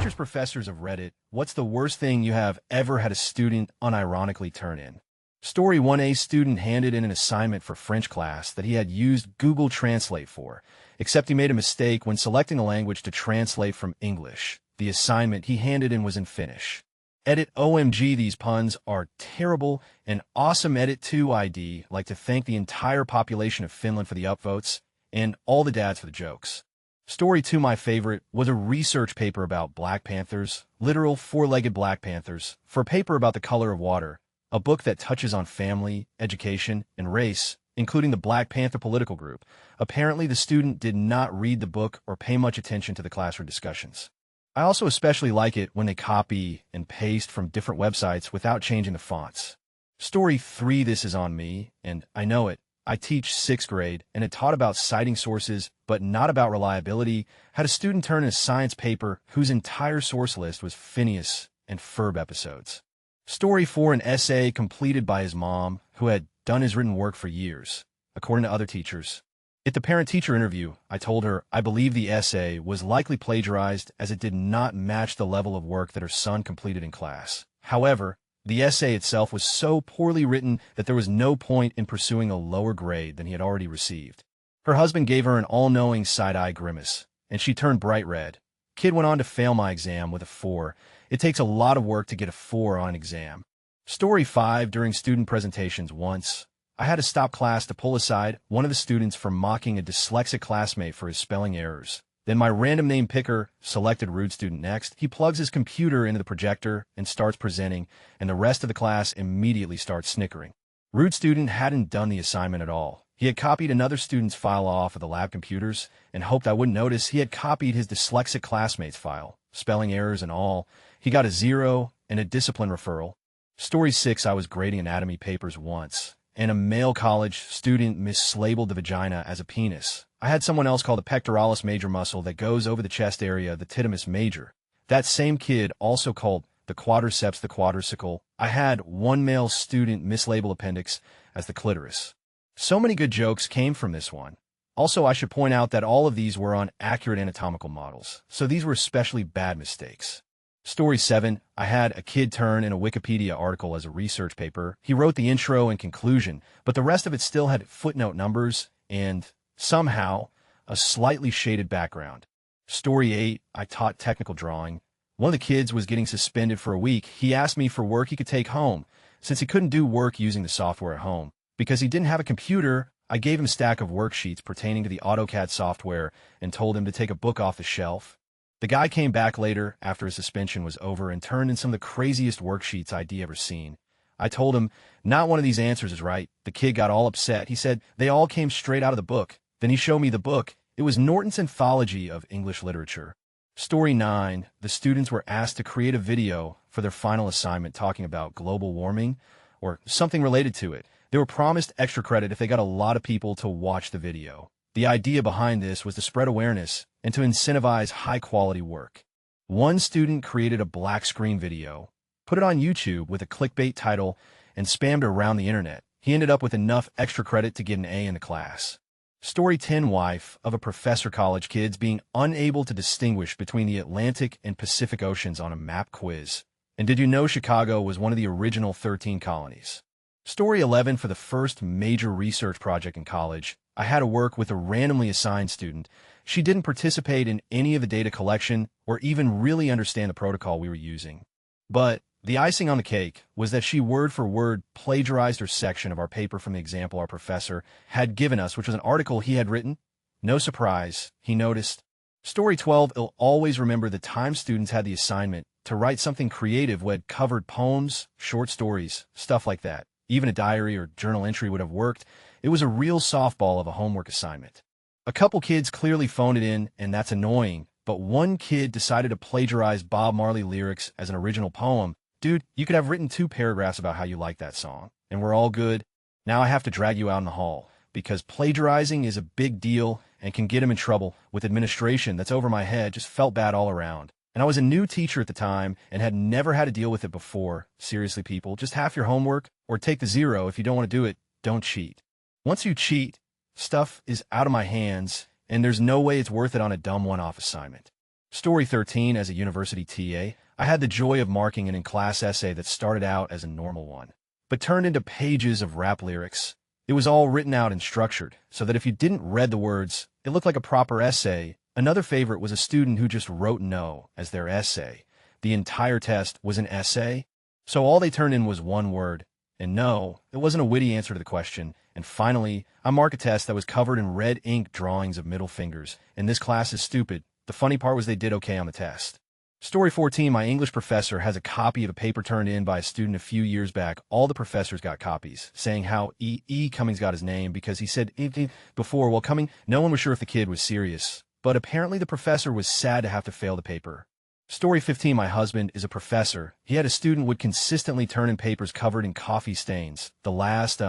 Teachers, professors of Reddit, what's the worst thing you have ever had a student unironically turn in? Story 1A: student handed in an assignment for French class that he had used Google Translate for, except he made a mistake when selecting a language to translate from English. The assignment he handed in was in Finnish. Edit: OMG, these puns are terrible and awesome. Edit 2ID: like to thank the entire population of Finland for the upvotes, and all the dads for the jokes. Story 2, my favorite, was a research paper about Black Panthers, literal four-legged Black Panthers, for a paper about The Color of Water, a book that touches on family, education, and race, including the Black Panther political group. Apparently, the student did not read the book or pay much attention to the classroom discussions. I also especially like it when they copy and paste from different websites without changing the fonts. Story 3, this is on me, and I know it. I teach 6th grade, and it taught about citing sources, but not about reliability. Had a student turn in a science paper whose entire source list was Phineas and Ferb episodes. Story 4, an essay completed by his mom, who had done his written work for years, according to other teachers. At the parent-teacher interview, I told her I believe the essay was likely plagiarized as it did not match the level of work that her son completed in class. However, the essay itself was so poorly written that there was no point in pursuing a lower grade than he had already received. Her husband gave her an all-knowing side-eye grimace, and she turned bright red. Kid went on to fail my exam with a 4. It takes a lot of work to get a 4 on an exam. Story 5, during student presentations once, I had to stop class to pull aside one of the students for mocking a dyslexic classmate for his spelling errors. Then my random name picker selected rude student next. He plugs his computer into the projector and starts presenting, and the rest of the class immediately starts snickering. Rude student hadn't done the assignment at all. He had copied another student's file off of the lab computers and hoped I wouldn't notice he had copied his dyslexic classmate's file, spelling errors and all. He got a 0 and a discipline referral. Story 6, I was grading anatomy papers once, and a male college student mislabeled the vagina as a penis. I had someone else call the pectoralis major muscle that goes over the chest area the pterygium major. That same kid also called the quadriceps the quadricicle. I had one male student mislabel appendix as the clitoris. So many good jokes came from this one. Also, I should point out that all of these were on accurate anatomical models, so these were especially bad mistakes. Story 7, I had a kid turn in a Wikipedia article as a research paper. He wrote the intro and conclusion, but the rest of it still had footnote numbers and, somehow, a slightly shaded background. Story 8, I taught technical drawing. One of the kids was getting suspended for a week. He asked me for work he could take home, since he couldn't do work using the software at home. Because he didn't have a computer, I gave him a stack of worksheets pertaining to the AutoCAD software and told him to take a book off the shelf. The guy came back later after his suspension was over and turned in some of the craziest worksheets I'd ever seen. I told him, not one of these answers is right. The kid got all upset. He said they all came straight out of the book. Then he showed me the book. It was Norton's Anthology of English Literature. Story 9, the students were asked to create a video for their final assignment talking about global warming or something related to it. They were promised extra credit if they got a lot of people to watch the video. The idea behind this was to spread awareness and to incentivize high-quality work. One student created a black screen video, put it on YouTube with a clickbait title, and spammed it around the internet. He ended up with enough extra credit to get an A in the class. Story 10, wife of a professor college kids being unable to distinguish between the Atlantic and Pacific Oceans on a map quiz. And did you know Chicago was one of the original 13 colonies? Story 11, for the first major research project in college, I had to work with a randomly assigned student. She didn't participate in any of the data collection or even really understand the protocol we were using. But the icing on the cake was that she word for word plagiarized her section of our paper from the example our professor had given us, which was an article he had written. No surprise, he noticed. Story 12, I'll always remember the time students had the assignment to write something creative that covered poems, short stories, stuff like that. Even a diary or journal entry would have worked. It was a real softball of a homework assignment. A couple kids clearly phoned it in, and that's annoying, but one kid decided to plagiarize Bob Marley lyrics as an original poem. Dude, you could have written 2 paragraphs about how you like that song, and we're all good. Now I have to drag you out in the hall, because plagiarizing is a big deal and can get him in trouble with administration that's over my head. Just felt bad all around. And I was a new teacher at the time and had never had to deal with it before. Seriously, people, just half your homework or take the 0. If you don't want to do it, don't cheat. Once you cheat, stuff is out of my hands, and there's no way it's worth it on a dumb one-off assignment. Story 13, as a university TA, I had the joy of marking an in-class essay that started out as a normal one, but turned into pages of rap lyrics. It was all written out and structured, so that if you didn't read the words, it looked like a proper essay. Another favorite was a student who just wrote no as their essay. The entire test was an essay, so all they turned in was one word. And no, it wasn't a witty answer to the question. And finally, I marked a test that was covered in red ink drawings of middle fingers. And this class is stupid. The funny part was they did okay on the test. Story 14, my English professor has a copy of a paper turned in by a student a few years back. All the professors got copies, saying how E. Cummings got his name because he said E before while coming. No one was sure if the kid was serious, but apparently the professor was sad to have to fail the paper. Story 15, my husband is a professor. He had a student would consistently turn in papers covered in coffee stains. The last,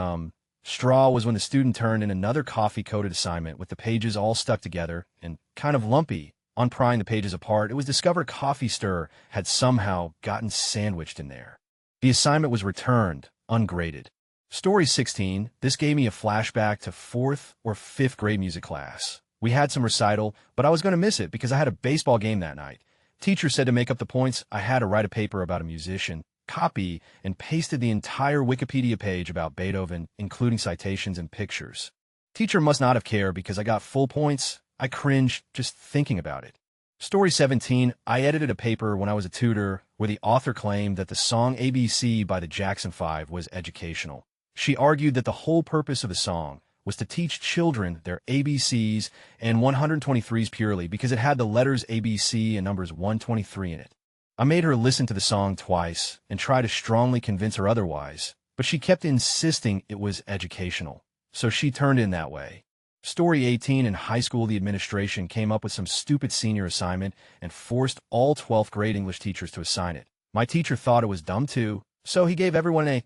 straw was when the student turned in another coffee-coated assignment with the pages all stuck together and kind of lumpy. On prying the pages apart, it was discovered a coffee stir had somehow gotten sandwiched in there. The assignment was returned, ungraded. Story 16, this gave me a flashback to 4th or 5th grade music class. We had some recital, but I was going to miss it because I had a baseball game that night. Teacher said to make up the points, I had to write a paper about a musician, copy, and pasted the entire Wikipedia page about Beethoven, including citations and pictures. Teacher must not have cared because I got full points. I cringed just thinking about it. Story 17, I edited a paper when I was a tutor where the author claimed that the song ABC by the Jackson 5 was educational. She argued that the whole purpose of the song was to teach children their ABCs and 123s purely because it had the letters ABC and numbers 123 in it. I made her listen to the song twice and try to strongly convince her otherwise, but she kept insisting it was educational, so she turned in that way. Story 18, in high school, the administration came up with some stupid senior assignment and forced all 12th grade English teachers to assign it. My teacher thought it was dumb too, so he gave everyone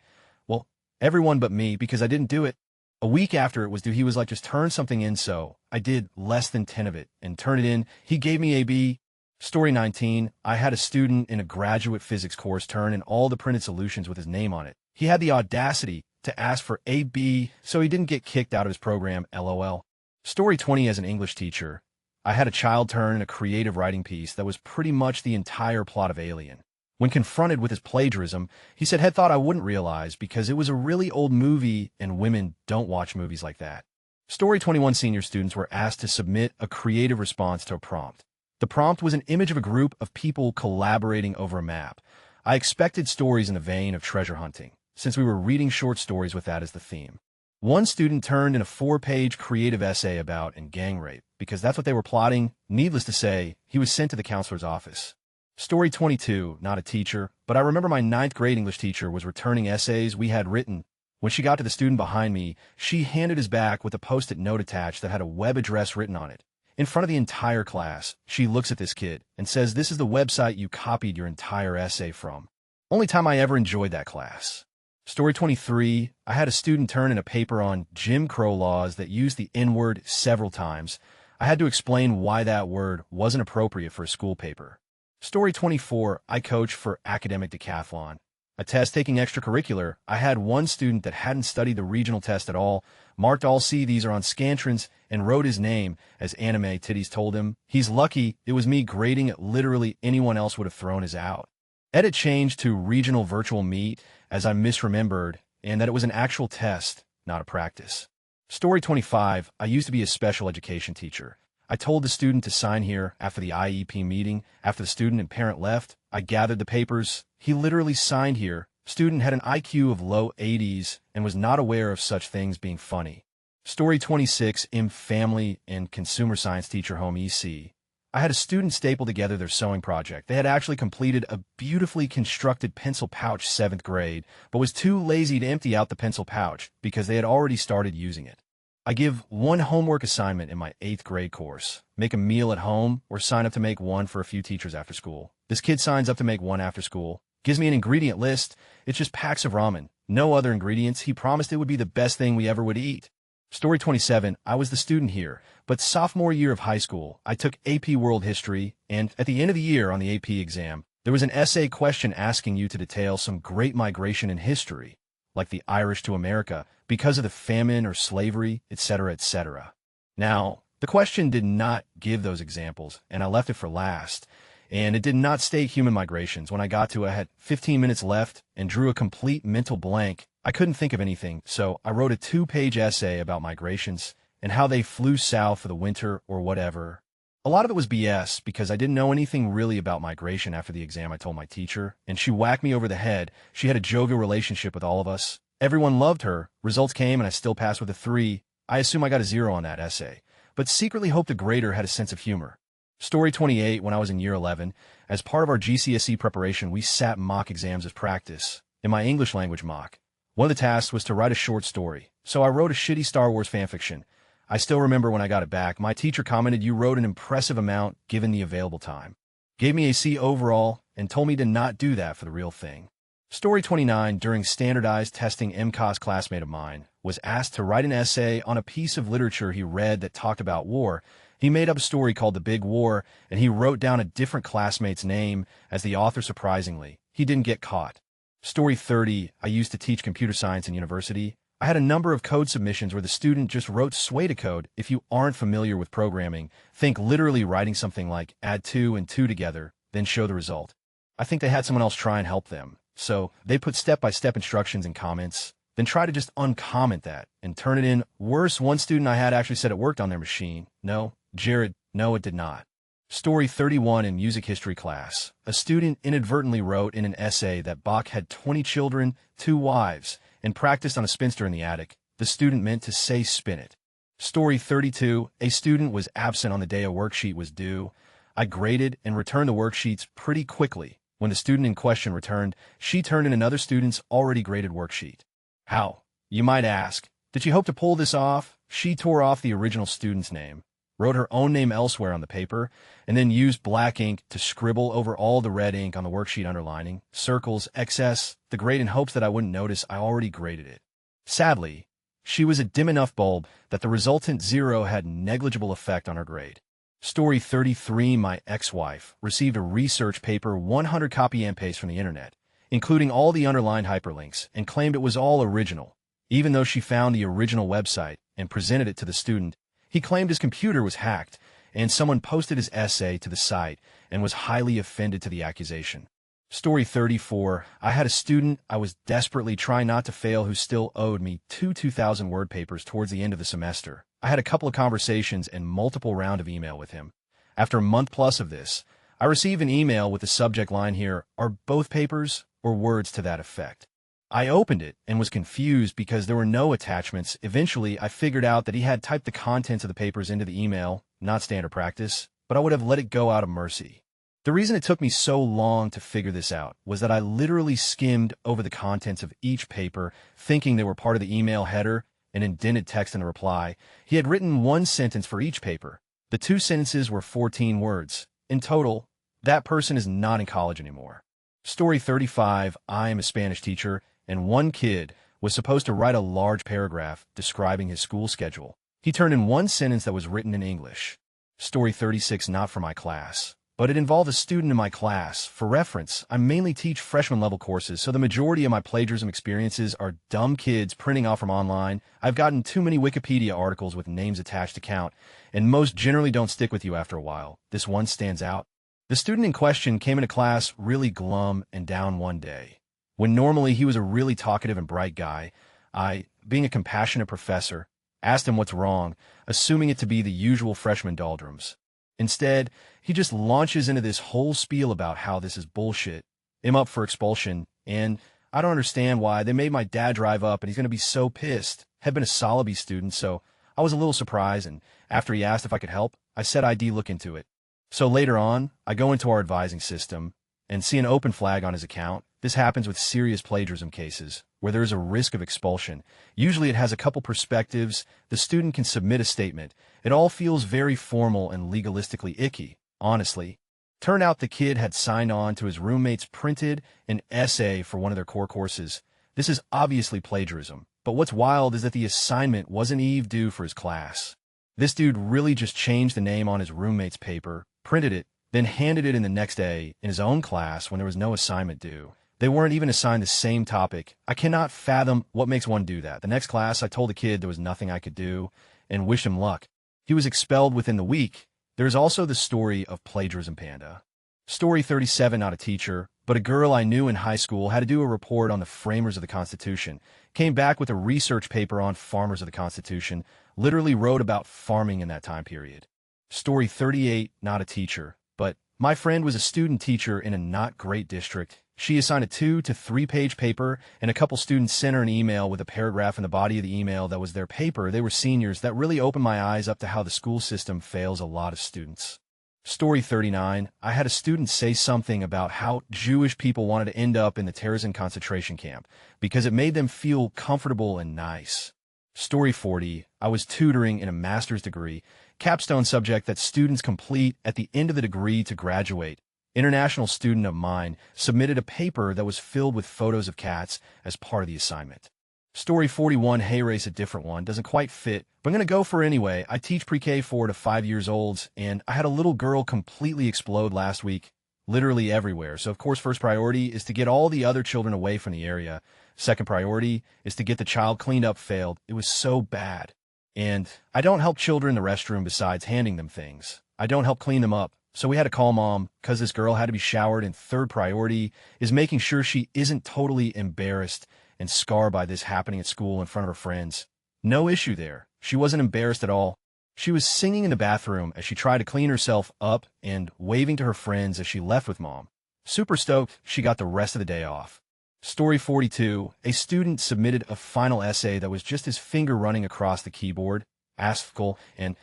everyone but me because I didn't do it. A week after it was due, he was like, just turn something in, so I did less than 10 of it and turn it in. He gave me a B. Story 19, I had a student in a graduate physics course turn in all the printed solutions with his name on it. He had the audacity to ask for a B, so he didn't get kicked out of his program, LOL. Story 20, as an English teacher, I had a child turn in a creative writing piece that was pretty much the entire plot of Alien. When confronted with his plagiarism, he said had thought I wouldn't realize because it was a really old movie and women don't watch movies like that. Story 21, senior students were asked to submit a creative response to a prompt. The prompt was an image of a group of people collaborating over a map. I expected stories in the vein of treasure hunting, since we were reading short stories with that as the theme. One student turned in a 4-page creative essay about gang rape, because that's what they were plotting. Needless to say, he was sent to the counselor's office. Story 22, not a teacher, but I remember my 9th grade English teacher was returning essays we had written. When she got to the student behind me, she handed his back with a post-it note attached that had a web address written on it. In front of the entire class, she looks at this kid and says, "This is the website you copied your entire essay from." Only time I ever enjoyed that class. Story 23, I had a student turn in a paper on Jim Crow laws that used the N-word several times. I had to explain why that word wasn't appropriate for a school paper. Story 24, I coach for academic decathlon. A test taking extracurricular, I had one student that hadn't studied the regional test at all, marked all C, these are on Scantrons, and wrote his name, as Anime Titties told him. He's lucky it was me grading it, literally anyone else would have thrown his out. Edit changed to regional virtual meet, as I misremembered, and that it was an actual test, not a practice. Story 25, I used to be a special education teacher. I told the student to sign here after the IEP meeting. After the student and parent left, I gathered the papers. He literally signed here. Student had an IQ of low 80s and was not aware of such things being funny. Story 26, family and consumer science teacher home EC. I had a student staple together their sewing project. They had actually completed a beautifully constructed pencil pouch 7th grade, but was too lazy to empty out the pencil pouch because they had already started using it. I give one homework assignment in my 8th grade course. Make a meal at home or sign up to make one for a few teachers after school. This kid signs up to make one after school. Gives me an ingredient list. It's just packs of ramen. No other ingredients. He promised it would be the best thing we ever would eat. Story 27, I was the student here, but sophomore year of high school, I took AP World History, and at the end of the year on the AP exam, there was an essay question asking you to detail some great migration in history, like the Irish to America, because of the famine or slavery, etc., etc. Now, The question did not give those examples, and I left it for last. And it did not state human migrations. When I got to it, I had 15 minutes left and drew a complete mental blank. I couldn't think of anything, so I wrote a 2-page essay about migrations and how they flew south for the winter or whatever. A lot of it was BS because I didn't know anything really about migration after the exam, I told my teacher, and she whacked me over the head. She had a jovial relationship with all of us. Everyone loved her. Results came and I still passed with a 3. I assume I got a 0 on that essay, but secretly hoped the grader had a sense of humor. Story 28, when I was in year 11, as part of our GCSE preparation, we sat mock exams as practice. In my English language mock, one of the tasks was to write a short story, so I wrote a shitty Star Wars fanfiction. I still remember when I got it back, my teacher commented, "You wrote an impressive amount given the available time." Gave me a C overall and told me to not do that for the real thing. Story 29, during standardized testing, MCAS classmate of mine was asked to write an essay on a piece of literature he read that talked about war. He made up a story called The Big War, and he wrote down a different classmate's name as the author. Surprisingly, he didn't get caught. Story 30, I used to teach computer science in university. I had a number of code submissions where the student just wrote sway to code. If you aren't familiar with programming, think literally writing something like add 2 and 2 together, then show the result. I think they had someone else try and help them. So they put step-by-step instructions in comments, then try to just uncomment that and turn it in. Worse, one student I had actually said it worked on their machine. No, Jared, no, it did not. Story 31, in music history class, a student inadvertently wrote in an essay that Bach had 20 children, 2 wives, and practiced on a spinster in the attic. The student meant to say spin it. Story 32, a student was absent on the day a worksheet was due. I graded and returned the worksheets pretty quickly. When the student in question returned, she turned in another student's already graded worksheet. How? You might ask. Did she hope to pull this off? She tore off the original student's name, wrote her own name elsewhere on the paper, and then used black ink to scribble over all the red ink on the worksheet, underlining, circles, excess, the grade, in hopes that I wouldn't notice I already graded it. Sadly, she was a dim enough bulb that the resultant 0 had negligible effect on her grade. Story 33, my ex-wife received a research paper 100 copy and paste from the internet, including all the underlined hyperlinks, and claimed it was all original. Even though she found the original website and presented it to the student, he claimed his computer was hacked, and someone posted his essay to the site and was highly offended to the accusation. Story 34, I had a student I was desperately trying not to fail who still owed me 2 2,000-word papers towards the end of the semester. I had a couple of conversations and multiple rounds of email with him. After a month plus of this, I received an email with the subject line here, "Are both papers?" or words to that effect. I opened it and was confused because there were no attachments. Eventually, I figured out that he had typed the contents of the papers into the email, not standard practice, but I would have let it go out of mercy. The reason it took me so long to figure this out was that I literally skimmed over the contents of each paper, thinking they were part of the email header and indented text in the reply. He had written 1 sentence for each paper. The 2 sentences were 14 words. In total, that person is not in college anymore. Story 35, I am a Spanish teacher, and one kid was supposed to write a large paragraph describing his school schedule. He turned in 1 sentence that was written in English. Story 36, not for my class, but it involved a student in my class. For reference, I mainly teach freshman-level courses, so the majority of my plagiarism experiences are dumb kids printing off from online. I've gotten too many Wikipedia articles with names attached to count, and most generally don't stick with you after a while. This one stands out. The student in question came into class really glum and down one day, when normally he was a really talkative and bright guy. I, being a compassionate professor, asked him what's wrong, assuming it to be the usual freshman doldrums. Instead, he just launches into this whole spiel about how this is bullshit. I'm up for expulsion, and I don't understand why they made my dad drive up and he's going to be so pissed. Had been a Soliby student, so I was a little surprised, and after he asked if I could help, I said I'd look into it. So later on, I go into our advising system and see an open flag on his account. This happens with serious plagiarism cases where there is a risk of expulsion. Usually it has a couple perspectives. The student can submit a statement. It all feels very formal and legalistically icky, honestly. Turned out the kid had signed on to his roommate's printed an essay for one of their core courses. This is obviously plagiarism, but what's wild is that the assignment wasn't even due for his class. This dude really just changed the name on his roommate's paper, printed it, then handed it in the next day in his own class when there was no assignment due. They weren't even assigned the same topic. I cannot fathom what makes one do that. The next class, I told the kid there was nothing I could do and wished him luck. He was expelled within the week. There's also the story of Plagiarism Panda. Story 37, not a teacher, but a girl I knew in high school had to do a report on the framers of the Constitution, came back with a research paper on farmers of the Constitution, literally wrote about farming in that time period. Story 38, not a teacher, but my friend was a student teacher in a not great district. She assigned a 2 to 3 page paper, and a couple students sent her an email with a paragraph in the body of the email that was their paper. They were seniors. That really opened my eyes up to how the school system fails a lot of students. Story 39, I had a student say something about how Jewish people wanted to end up in the Terezin concentration camp because it made them feel comfortable and nice. Story 40, I was tutoring in a master's degree, capstone subject that students complete at the end of the degree to graduate. International student of mine submitted a paper that was filled with photos of cats as part of the assignment. Story 41, hey race, a different one, doesn't quite fit, but I'm going to go for it anyway. I teach pre-K 4 to 5 years olds, and I had a little girl completely explode last week, literally everywhere. So of course, first priority is to get all the other children away from the area. Second priority is to get the child cleaned up, failed. It was so bad. And I don't help children in the restroom besides handing them things. I don't help clean them up. So we had to call mom because this girl had to be showered, and third priority is making sure she isn't totally embarrassed and scarred by this happening at school in front of her friends. No issue there. She wasn't embarrassed at all. She was singing in the bathroom as she tried to clean herself up and waving to her friends as she left with mom. Super stoked she got the rest of the day off. Story 42, a student submitted a final essay that was just his finger running across the keyboard, AskReddit, and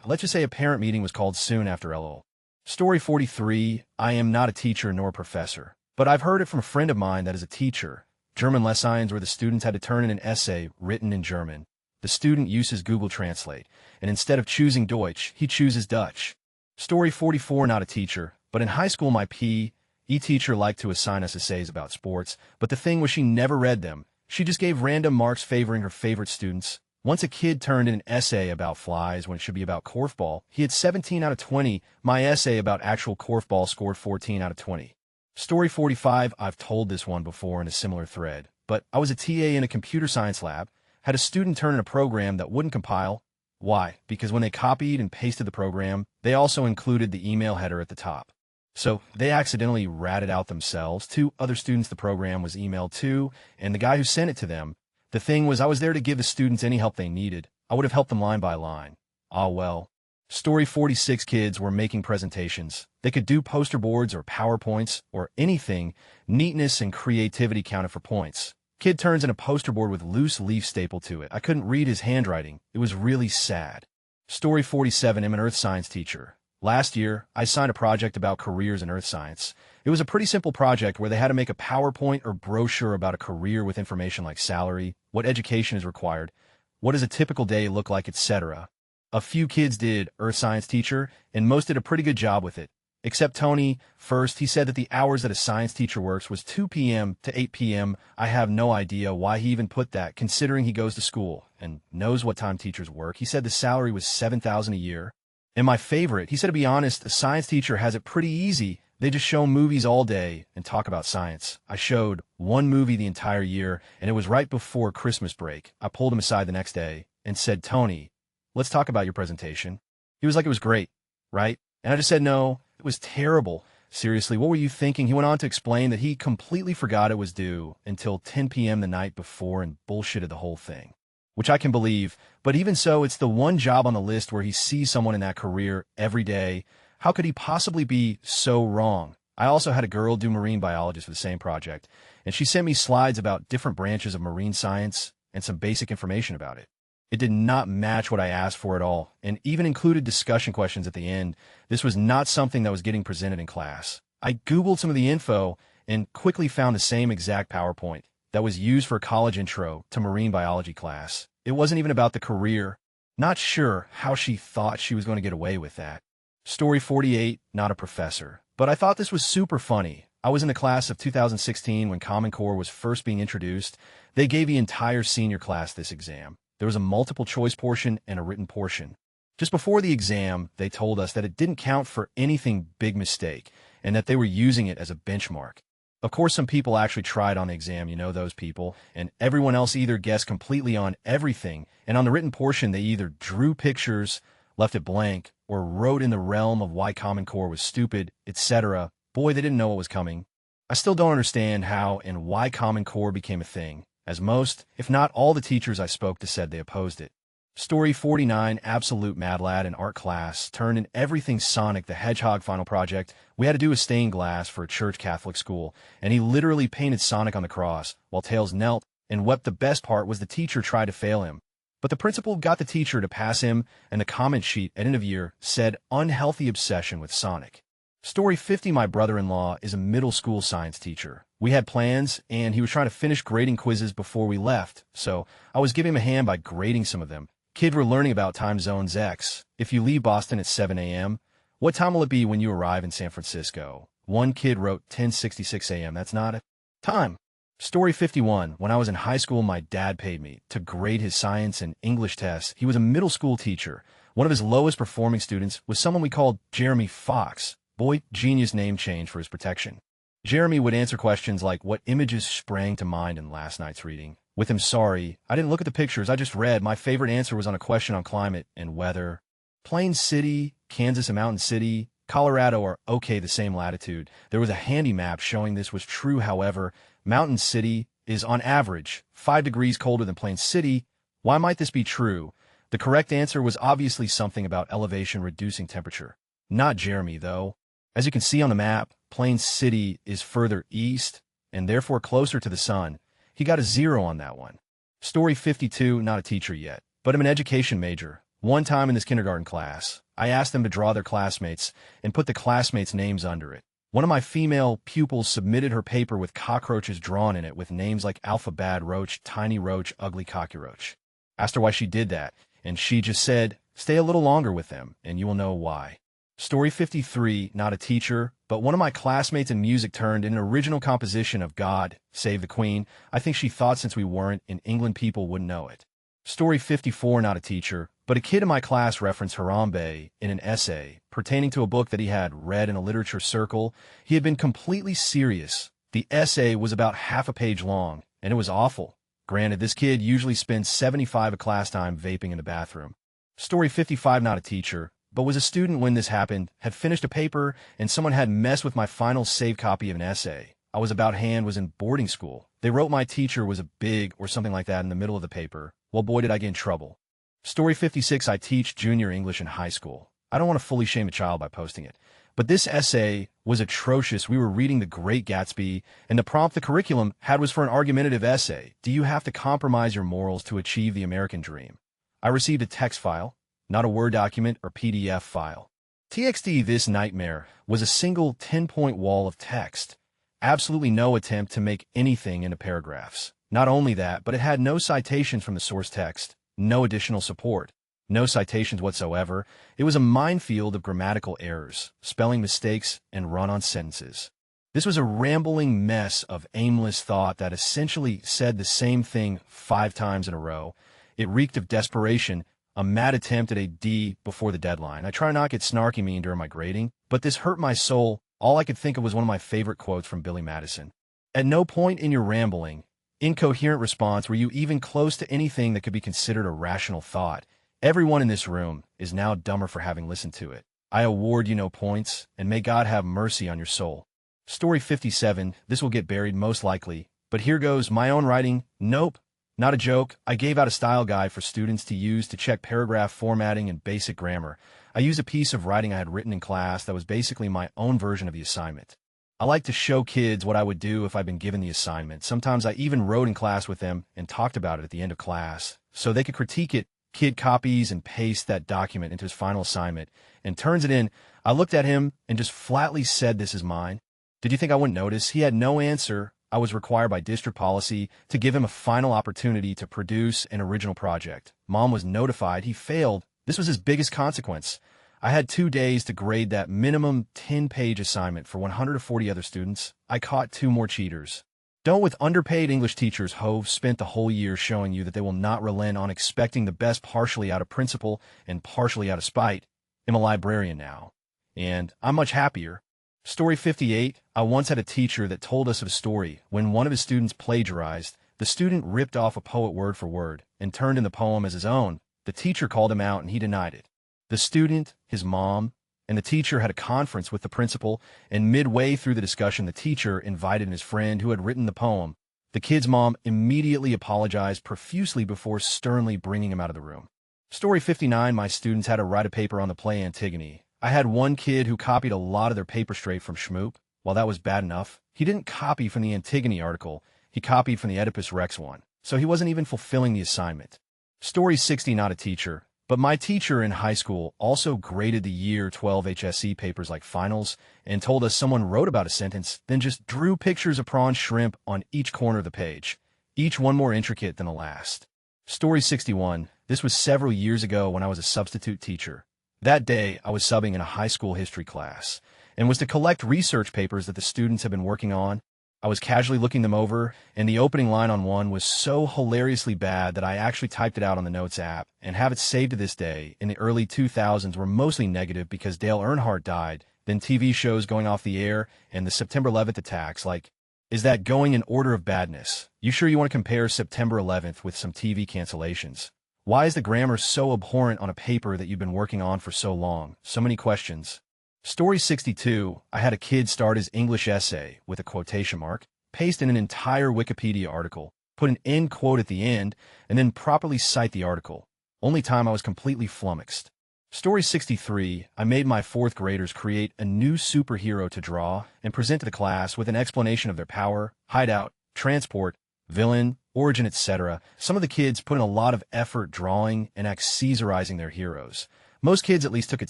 let's just say a parent meeting was called soon after LOL. Story 43, I am not a teacher nor a professor, but I've heard it from a friend of mine that is a teacher. German lessons where the students had to turn in an essay written in German. The student uses Google Translate, and instead of choosing Deutsch, he chooses Dutch. Story 44, not a teacher, but in high school my PE teacher liked to assign us essays about sports, but the thing was she never read them. She just gave random marks favoring her favorite students. Once a kid turned in an essay about flies when it should be about korfball, he had 17 out of 20. My essay about actual korfball scored 14 out of 20. Story 45, I've told this one before in a similar thread, but I was a TA in a computer science lab, had a student turn in a program that wouldn't compile. Why? Because when they copied and pasted the program, they also included the email header at the top. So they accidentally ratted out themselves. 2 other students the program was emailed to, and the guy who sent it to them. The thing was I was there to give the students any help they needed. I would have helped them line by line. Ah well. Story 46, kids were making presentations. They could do poster boards or PowerPoints or anything. Neatness and creativity counted for points. Kid turns in a poster board with loose leaf stapled to it. I couldn't read his handwriting. It was really sad. Story 47, I'm an earth science teacher. Last year, I signed a project about careers in earth science. It was a pretty simple project where they had to make a PowerPoint or brochure about a career with information like salary, what education is required, what does a typical day look like, etc. A few kids did earth science teacher, and most did a pretty good job with it. Except Tony. First, he said that the hours that a science teacher works was 2 p.m. to 8 p.m. I have no idea why he even put that, considering he goes to school and knows what time teachers work. He said the salary was $7,000 a year. And my favorite, he said, to be honest, a science teacher has it pretty easy. They just show movies all day and talk about science. I showed one movie the entire year, and it was right before Christmas break. I pulled him aside the next day and said, Tony, let's talk about your presentation. He was like, it was great, right? And I just said, no, it was terrible. Seriously, what were you thinking? He went on to explain that he completely forgot it was due until 10 p.m. the night before and bullshitted the whole thing, which I can believe. But even so, it's the one job on the list where he sees someone in that career every day. How could he possibly be so wrong? I also had a girl do marine biologist for the same project, and she sent me slides about different branches of marine science and some basic information about it. It did not match what I asked for at all, and even included discussion questions at the end. This was not something that was getting presented in class. I Googled some of the info and quickly found the same exact PowerPoint that was used for a college intro to marine biology class. It wasn't even about the career. Not sure how she thought she was going to get away with that. Story 48, not a professor. But I thought this was super funny. I was in the class of 2016 when Common Core was first being introduced. They gave the entire senior class this exam. There was a multiple choice portion and a written portion. Just before the exam, they told us that it didn't count for anything big mistake and that they were using it as a benchmark. Of course, some people actually tried on the exam, you know those people, and everyone else either guessed completely on everything, and on the written portion, they either drew pictures left it blank, or wrote in the realm of why Common Core was stupid, etc. Boy, they didn't know what was coming. I still don't understand how and why Common Core became a thing, as most, if not all the teachers I spoke to said they opposed it. Story 49, absolute mad lad in art class, turned in everything Sonic the Hedgehog final project. We had to do a stained glass for a church Catholic school, and he literally painted Sonic on the cross, while Tails knelt and wept. The best part was the teacher tried to fail him. But the principal got the teacher to pass him, and the comment sheet at end of year said, unhealthy obsession with Sonic. Story 50, my brother-in-law is a middle school science teacher. We had plans, and he was trying to finish grading quizzes before we left, so I was giving him a hand by grading some of them. Kids were learning about time zones X. If you leave Boston at 7 a.m., what time will it be when you arrive in San Francisco? One kid wrote 10:66 a.m. That's not a time. Story 51, when I was in high school, my dad paid me to grade his science and English tests. He was a middle school teacher. One of his lowest performing students was someone we called Jeremy Fox. Boy, genius name change for his protection. Jeremy would answer questions like, what images sprang to mind in last night's reading? With him, sorry, I didn't look at the pictures, I just read. My favorite answer was on a question on climate and weather. Plain City, Kansas and Mountain City, Colorado are okay the same latitude. There was a handy map showing this was true, however. Mountain City is, on average, 5 degrees colder than Plain City. Why might this be true? The correct answer was obviously something about elevation reducing temperature. Not Jeremy, though. As you can see on the map, Plain City is further east, and therefore closer to the sun. He got a 0 on that one. Story 52, not a teacher yet, but I'm an education major. One time in this kindergarten class, I asked them to draw their classmates and put the classmates' names under it. One of my female pupils submitted her paper with cockroaches drawn in it with names like Alpha Bad Roach, Tiny Roach, Ugly Cockroach. Asked her why she did that, and she just said, stay a little longer with them, and you will know why. Story 53, not a teacher, but one of my classmates in music turned in an original composition of God Save the Queen. I think she thought since we weren't in England, people wouldn't know it. Story 54, not a teacher, but a kid in my class referenced Harambe in an essay pertaining to a book that he had read in a literature circle. He had been completely serious. The essay was about half a page long, and it was awful. Granted, this kid usually spends 75% of class time vaping in the bathroom. Story 55, not a teacher, but was a student when this happened, had finished a paper, and someone had messed with my final saved copy of an essay. I was about hand, was in boarding school. They wrote my teacher was a big or something like that in the middle of the paper. Well, boy, did I get in trouble. Story 56, I teach junior English in high school. I don't want to fully shame a child by posting it, but this essay was atrocious. We were reading The Great Gatsby, and the prompt the curriculum had was for an argumentative essay. Do you have to compromise your morals to achieve the American dream? I received a text file, not a Word document or PDF file. TXT, this nightmare was a single 10-point wall of text. Absolutely no attempt to make anything into paragraphs. Not only that, but it had no citations from the source text, no additional support, no citations whatsoever. It was a minefield of grammatical errors, spelling mistakes, and run-on sentences. This was a rambling mess of aimless thought that essentially said the same thing 5 times in a row. It reeked of desperation, a mad attempt at a D before the deadline. I try not to get snarky mean during my grading, but this hurt my soul. All I could think of was one of my favorite quotes from Billy Madison. At no point in your rambling, incoherent response were you even close to anything that could be considered a rational thought. Everyone in this room is now dumber for having listened to it. I award you no points, and may God have mercy on your soul. Story 57, this will get buried most likely, but here goes, my own writing. Nope. Not a joke. I gave out a style guide for students to use to check paragraph formatting and basic grammar. I used a piece of writing I had written in class that was basically my own version of the assignment. I like to show kids what I would do if I'd been given the assignment. Sometimes I even wrote in class with them and talked about it at the end of class, so they could critique it. Kid copies and pastes that document into his final assignment and turns it in. I looked at him and just flatly said, this is mine. Did you think I wouldn't notice? He had no answer. I was required by district policy to give him a final opportunity to produce an original project. Mom was notified. He failed. This was his biggest consequence. I had 2 days to grade that minimum 10-page assignment for 140 other students. I caught 2 more cheaters. Don't with underpaid English teachers who've spent the whole year showing you that they will not relent on expecting the best partially out of principle and partially out of spite. I'm a librarian now, and I'm much happier. Story 58, I once had a teacher that told us of a story when one of his students plagiarized. The student ripped off a poet word for word and turned in the poem as his own. The teacher called him out and he denied it. The student, his mom, and the teacher had a conference with the principal, and midway through the discussion, the teacher invited his friend who had written the poem. The kid's mom immediately apologized profusely before sternly bringing him out of the room. Story 59, my students had to write a paper on the play Antigone. I had one kid who copied a lot of their paper straight from Schmoop. While that was bad enough, he didn't copy from the Antigone article, he copied from the Oedipus Rex one, so he wasn't even fulfilling the assignment. Story 60, not a teacher, but my teacher in high school also graded the year 12 HSE papers like finals and told us someone wrote about a sentence, then just drew pictures of prawn shrimp on each corner of the page, each one more intricate than the last. Story 61, this was several years ago when I was a substitute teacher. That day, I was subbing in a high school history class and was to collect research papers that the students had been working on. I was casually looking them over, and the opening line on one was so hilariously bad that I actually typed it out on the Notes app and have it saved to this day. In the early 2000s were mostly negative because Dale Earnhardt died, then TV shows going off the air, and the September 11th attacks. Like, is that going in order of badness? You sure you want to compare September 11th with some TV cancellations? Why is the grammar so abhorrent on a paper that you've been working on for so long? So many questions. Story 62, I had a kid start his English essay with a quotation mark, paste in an entire Wikipedia article, put an end quote at the end, and then properly cite the article. Only time I was completely flummoxed. Story 63, I made my fourth graders create a new superhero to draw and present to the class with an explanation of their power, hideout, transport, villain, origin, etc. Some of the kids put in a lot of effort drawing and accessorizing their heroes. Most kids at least took it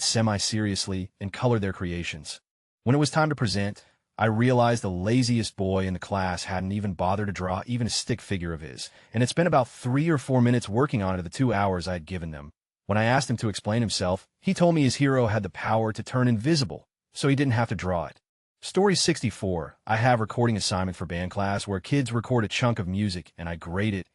semi-seriously and colored their creations. When it was time to present, I realized the laziest boy in the class hadn't even bothered to draw even a stick figure of his, and had spent about 3 or 4 minutes working on it of the 2 hours I had given them. When I asked him to explain himself, he told me his hero had the power to turn invisible, so he didn't have to draw it. Story 64, I have a recording assignment for band class where kids record a chunk of music and I grade it.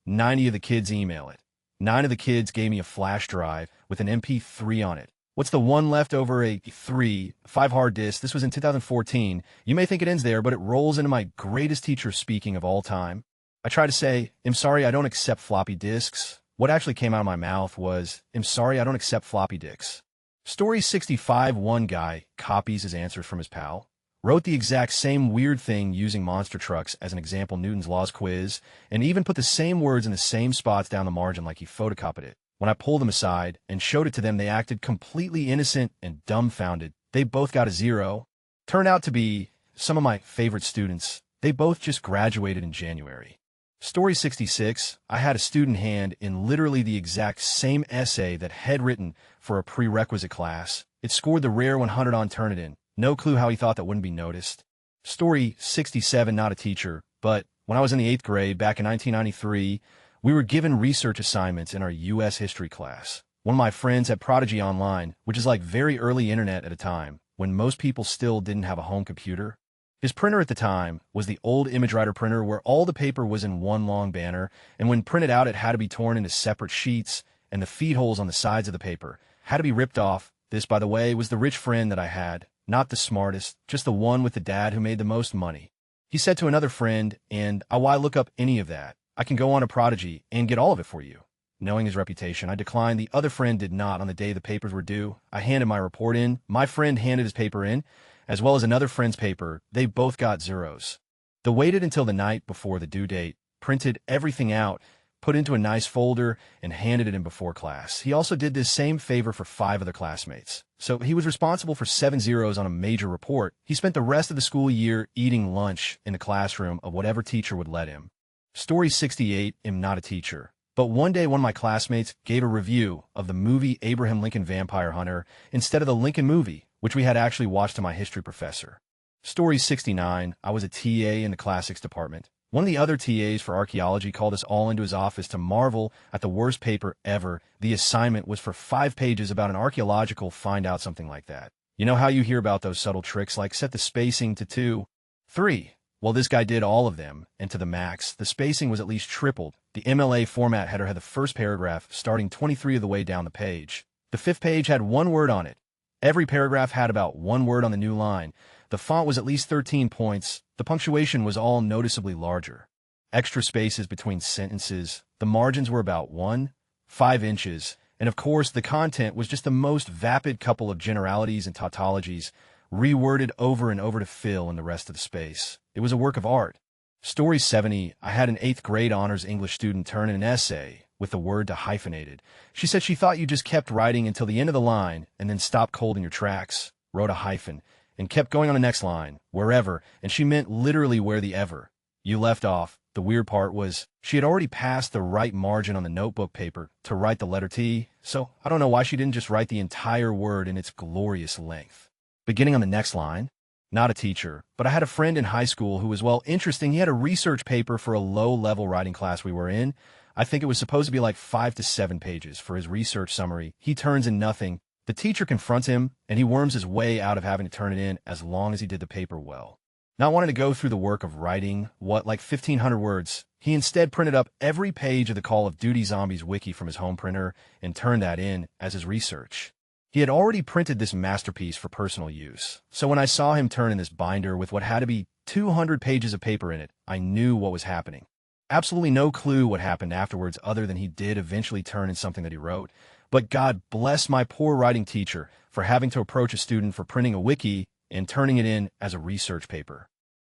90 of the kids email it. 9 of the kids gave me a flash drive with an MP3 on it. What's the one left over a 5 hard disks? This was in 2014. You may think it ends there, but it rolls into my greatest teacher speaking of all time. I try to say, I'm sorry, I don't accept floppy disks. What actually came out of my mouth was, I'm sorry, I don't accept floppy disks. Story 65, one guy copies his answers from his pal, wrote the exact same weird thing using monster trucks as an example Newton's Laws quiz, and even put the same words in the same spots down the margin like he photocopied it. When I pulled them aside and showed it to them, they acted completely innocent and dumbfounded. They both got a 0. Turned out to be some of my favorite students. They both just graduated in January. Story 66, I had a student hand in literally the exact same essay that had written for a prerequisite class. It scored the rare 100 on Turnitin. No clue how he thought that wouldn't be noticed. Story 67, not a teacher, but when I was in the 8th grade back in 1993, we were given research assignments in our U.S. history class. One of my friends had Prodigy Online, which is like very early internet at a time, when most people still didn't have a home computer. His printer at the time was the old ImageWriter printer where all the paper was in one long banner, and when printed out it had to be torn into separate sheets, and the feed holes on the sides of the paper had to be ripped off. This, by the way, was the rich friend that I had. Not the smartest, just the one with the dad who made the most money. He said to another friend, and why look up any of that? I can go on to Prodigy and get all of it for you. Knowing his reputation, I declined. The other friend did not. On the day the papers were due, I handed my report in. My friend handed his paper in, as well as another friend's paper. They both got 0s. They waited until the night before the due date, printed everything out, put into a nice folder, and handed it in before class. He also did this same favor for 5 other classmates. So he was responsible for 7 0s on a major report. He spent the rest of the school year eating lunch in the classroom of whatever teacher would let him. Story 68, I'm not a teacher. But one day one of my classmates gave a review of the movie Abraham Lincoln Vampire Hunter instead of the Lincoln movie, which we had actually watched to my history professor. Story 69, I was a TA in the classics department. One of the other TAs for archaeology called us all into his office to marvel at the worst paper ever. The assignment was for 5 pages about an archaeological find out, something like that. You know how you hear about those subtle tricks like set the spacing to 2, 3. Well, this guy did all of them, and to the max. The spacing was at least tripled. The MLA format header had the first paragraph starting 23 of the way down the page. The 5th page had 1 word on it. Every paragraph had about 1 word on the new line. The font was at least 13 points. The punctuation was all noticeably larger. Extra spaces between sentences. The margins were about 1.5 inches, And of course, the content was just the most vapid couple of generalities and tautologies, reworded over and over to fill in the rest of the space. It was a work of art. Story 70, I had an 8th grade honors English student turn in an essay with the word to hyphenated. She said she thought you just kept writing until the end of the line and then stopped cold in your tracks, wrote a hyphen, and kept going on the next line, wherever, and she meant literally where the ever you left off. The weird part was she had already passed the right margin on the notebook paper to write the letter T, so I don't know why she didn't just write the entire word in its glorious length. Beginning on the next line, not a teacher, but I had a friend in high school who was, well, interesting. He had a research paper for a low-level writing class we were in. I think it was supposed to be like 5 to 7 pages for his research summary. He turns in nothing. The teacher confronts him, and he worms his way out of having to turn it in as long as he did the paper well. Not wanting to go through the work of writing, like 1,500 words, he instead printed up every page of the Call of Duty Zombies wiki from his home printer and turned that in as his research. He had already printed this masterpiece for personal use, so when I saw him turn in this binder with what had to be 200 pages of paper in it, I knew what was happening. Absolutely no clue what happened afterwards other than he did eventually turn in something that he wrote, but God bless my poor writing teacher for having to approach a student for printing a wiki and turning it in as a research paper.